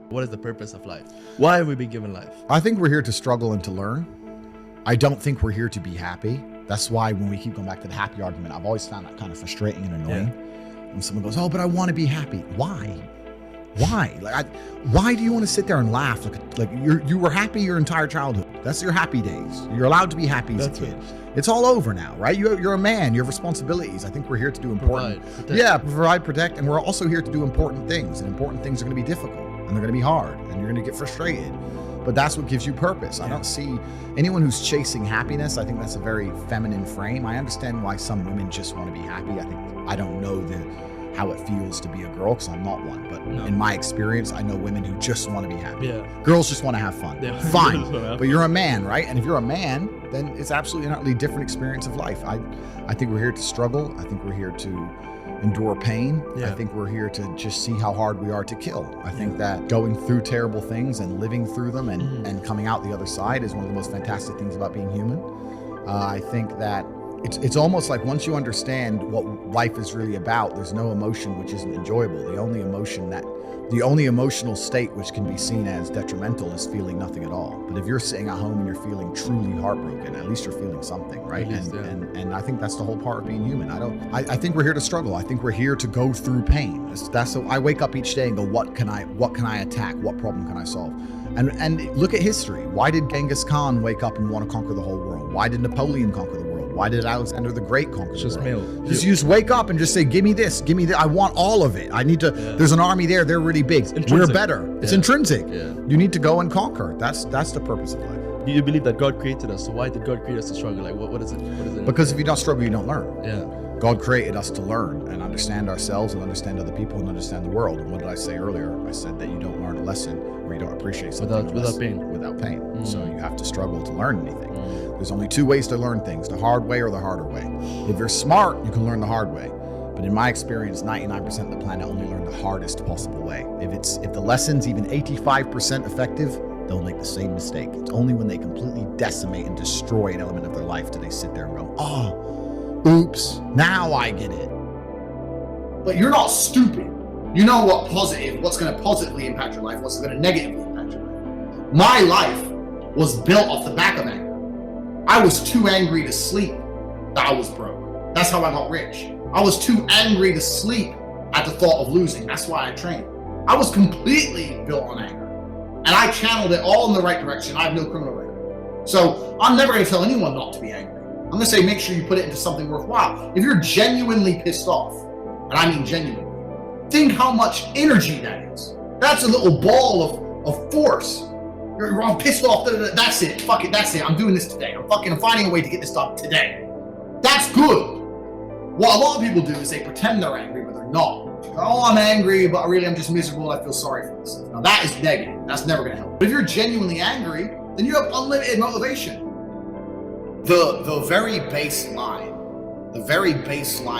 What is the purpose of life? Why have we been given life? I think we're here to struggle and to learn. I don't think we're here to be happy. That's why when we keep going back to the happy argument, I've always found that kind of frustrating and annoying. When someone goes, oh, but I want to be happy. Why? Why do you want to sit there and laugh? Like you were happy your entire childhood. That's your happy days. You're allowed to be happy as a kid. Right. It's all over now, right? You're a man. You have responsibilities. I think we're here to do important. Provide, protect, and we're also here to do important things. And important things are going to be difficult, and they're going to be hard, and you're going to get frustrated. But that's what gives you purpose. I don't see anyone who's chasing happiness. I think that's a very feminine frame. I understand why some women just want to be happy. I don't know how it feels to be a girl, because I'm not one. But in my experience, I know women who just want to be happy. Girls just want to have fun. Fine. But you're a man, right? And if you're a man, then it's absolutely an utterly different experience of life. I think we're here to struggle. I think we're here to endure pain. I think we're here to just see how hard we are to kill. I think that going through terrible things and living through them and coming out the other side is one of the most fantastic things about being human. I think that it's almost like once you understand what life is really about, there's no emotion which isn't enjoyable. The only emotional state which can be seen as detrimental is feeling nothing at all. But if you're sitting at home and you're feeling truly heartbroken, at least you're feeling something, right? And I think that's the whole part of being human. I think we're here to struggle. I think we're here to go through pain. I wake up each day and go, what can I attack? What problem can I solve? And look at history. Why did Genghis Khan wake up and want to conquer the whole world? Why did Napoleon conquer the world? Why did Alexander the Great conquer the world? You just wake up and just say, give me this, give me that. I want all of it. I need to, there's an army there, they're really big. We're better. It's intrinsic. You need to go and conquer. That's the purpose of life. Do you believe that God created us? So why did God create us to struggle? Like what is it? Because if you don't struggle, you don't learn. God created us to learn and understand ourselves and understand other people and understand the world. And what did I say earlier? I said that you don't learn a lesson or you don't appreciate something without pain. So you have to struggle to learn anything. There's only two ways to learn things, the hard way or the harder way. If you're smart, you can learn the hard way. But in my experience, 99% of the planet only learn the hardest possible way. If the lesson's even 85% effective, they'll make the same mistake. It's only when they completely decimate and destroy an element of their life do they sit there and go, oh, oops, now I get it. But you're not stupid. You know what's going to positively impact your life, what's going to negatively impact your life. My life was built off the back of anger. I was too angry to sleep that I was broke. That's how I got rich. I was too angry to sleep at the thought of losing. That's why I trained. I was completely built on anger. And I channeled it all in the right direction. I have no criminal record. So I'm never going to tell anyone not to be angry. I'm going to say make sure you put it into something worthwhile. If you're genuinely pissed off, and I mean genuinely, think how much energy that is. That's a little ball of force. I'm pissed off. That's it. Fuck it. That's it. I'm doing this today. I'm finding a way to get this done today. That's good. What a lot of people do is they pretend they're angry, but they're not. Oh, I'm angry, but really I'm just miserable. I feel sorry for myself. Now that is negative. That's never going to help. But if you're genuinely angry, then you have unlimited motivation. The very baseline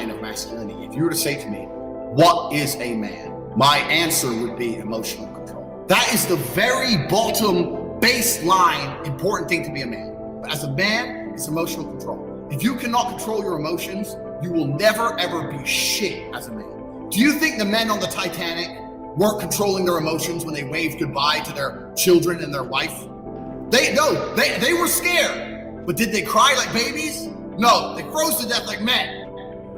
of masculinity, if you were to say to me, what is a man? My answer would be emotional control. That is the very bottom baseline important thing to be a man. As a man, it's emotional control. If you cannot control your emotions, you will never ever be shit as a man. Do you think the men on the Titanic weren't controlling their emotions when they waved goodbye to their children and their wife? They were scared. But did they cry like babies? No, they froze to death like men.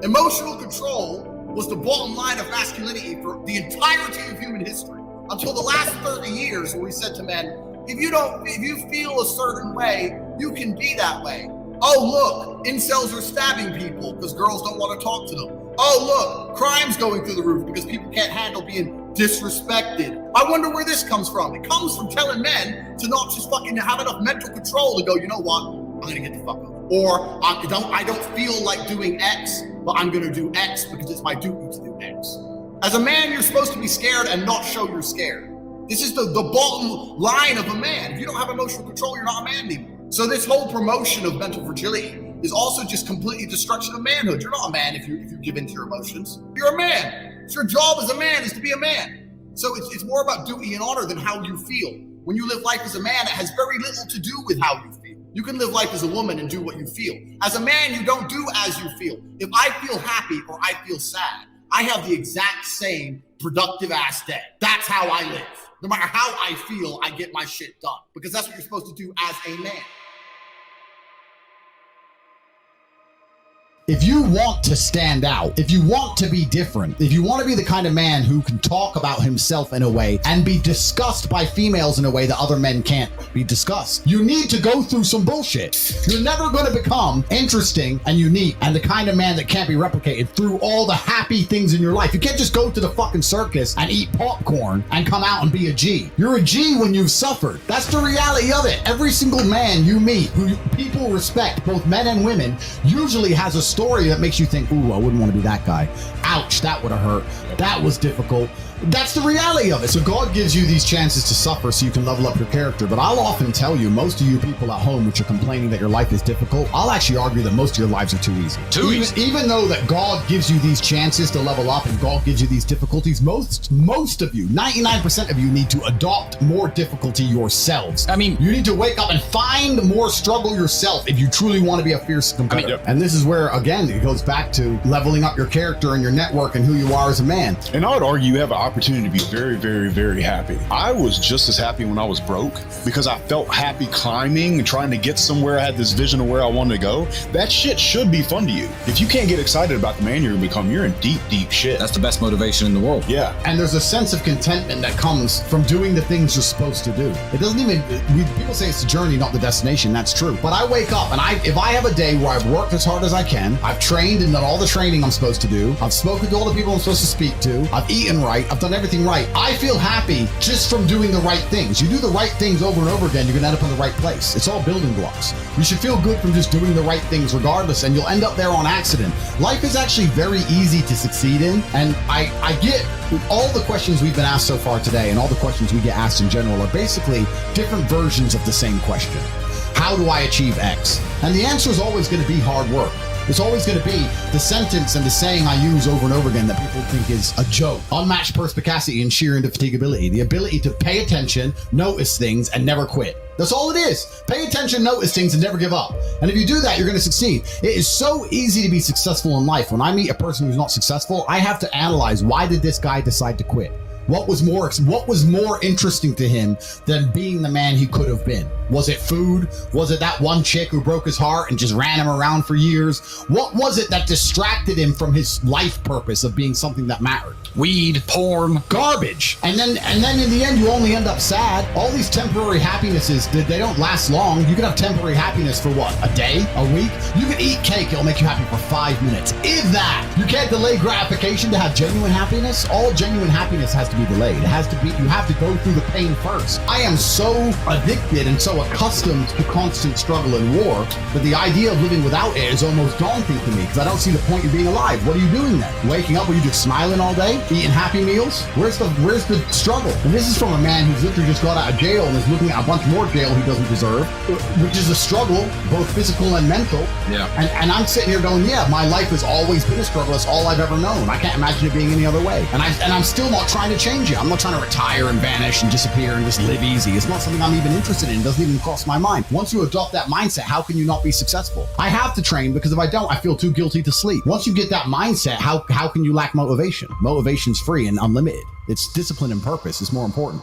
Emotional control was the bottom line of masculinity for the entirety of human history. Until the last 30 years where we said to men, if you feel a certain way, you can be that way. Oh look, incels are stabbing people because girls don't want to talk to them. Oh look, crime's going through the roof because people can't handle being disrespected. I wonder where this comes from. It comes from telling men to not just fucking have enough mental control to go, you know what, I'm gonna get the fuck up. Or I don't feel like doing X, but I'm gonna do X because it's my duty to do X. As a man, you're supposed to be scared and not show you're scared. This is the bottom line of a man. If you don't have emotional control, you're not a man anymore. So this whole promotion of mental fragility is also just completely destruction of manhood. You're not a man if you give into your emotions. You're a man. So your job as a man is to be a man. So it's more about duty and honor than how you feel. When you live life as a man, it has very little to do with how you feel. You can live life as a woman and do what you feel. As a man, you don't do as you feel. If I feel happy or I feel sad, I have the exact same productive ass day. That's how I live. No matter how I feel, I get my shit done because that's what you're supposed to do as a man. If you want to stand out, if you want to be different, if you want to be the kind of man who can talk about himself in a way and be discussed by females in a way that other men can't be discussed, you need to go through some bullshit. You're never going to become interesting and unique and the kind of man that can't be replicated through all the happy things in your life. You can't just go to the fucking circus and eat popcorn and come out and be a G. You're a G when you've suffered. That's the reality of it. Every single man you meet who people respect, both men and women, usually has a story that makes you think, ooh, I wouldn't want to be that guy. Ouch, that would have hurt. That was difficult. That's the reality of it. So God gives you these chances to suffer so you can level up your character. But I'll often tell you, most of you people at home which are complaining that your life is difficult, I'll actually argue that most of your lives are too easy. Even though that God gives you these chances to level up and God gives you these difficulties, most of you, 99% of you need to adopt more difficulty yourselves. I mean, you need to wake up and find more struggle yourself if you truly want to be a fierce competitor. And this is where, again, it goes back to leveling up your character and your network and who you are as a man. And I would argue you have an opportunity to be very, very, very happy. I was just as happy when I was broke because I felt happy climbing and trying to get somewhere. I had this vision of where I wanted to go. That shit should be fun to you. If you can't get excited about the man you're gonna become, you're in deep, deep shit. That's the best motivation in the world. Yeah. And there's a sense of contentment that comes from doing the things you're supposed to do. It doesn't even, people say it's the journey, not the destination. That's true. But I wake up and if I have a day where I've worked as hard as I can, I've trained and done all the training I'm supposed to do, I've spoken to all the people I'm supposed to speak to, I've eaten right, I've done everything right, I feel happy just from doing the right things. You do the right things over and over again, you're gonna end up in the right place. It's all building blocks. You should feel good from just doing the right things regardless, and you'll end up there on accident. Life is actually very easy to succeed in, and I get all the questions we've been asked so far today and all the questions we get asked in general are basically different versions of the same question. How do I achieve X? And the answer is always gonna be hard work. It's always going to be the sentence and the saying I use over and over again that people think is a joke. Unmatched perspicacity and sheer indefatigability. The ability to pay attention, notice things, and never quit. That's all it is. Pay attention, notice things, and never give up. And if you do that, you're going to succeed. It is so easy to be successful in life. When I meet a person who's not successful, I have to analyze, why did this guy decide to quit? What was more interesting to him than being the man he could have been? Was it food? Was it that one chick who broke his heart and just ran him around for years? What was it that distracted him from his life purpose of being something that mattered? Weed, porn, garbage. And then in the end, you only end up sad. All these temporary happinesses, they don't last long. You can have temporary happiness for what? A day? A week? You can eat cake, it'll make you happy for 5 minutes. If that. You can't delay gratification to have genuine happiness. All genuine happiness has to be delayed. It has to be, you have to go through the pain first. I am so addicted and so accustomed to constant struggle and war that the idea of living without it is almost daunting to me because I don't see the point of being alive. What are you doing then? Waking up, are you just smiling all day? Eating happy meals? Where's the struggle? And this is from a man who's literally just got out of jail and is looking at a bunch more jail he doesn't deserve, which is a struggle, both physical and mental. Yeah. And I'm sitting here going, yeah, my life has always been a struggle. It's all I've ever known. I can't imagine it being any other way. And I'm still not trying to change it. I'm not trying to retire and vanish and disappear and just live easy. It's not something I'm even interested in. It doesn't even cross my mind. Once you adopt that mindset, how can you not be successful? I have to train because if I don't, I feel too guilty to sleep. Once you get that mindset, how can you lack motivation? Motivation's free and unlimited. It's discipline and purpose is more important.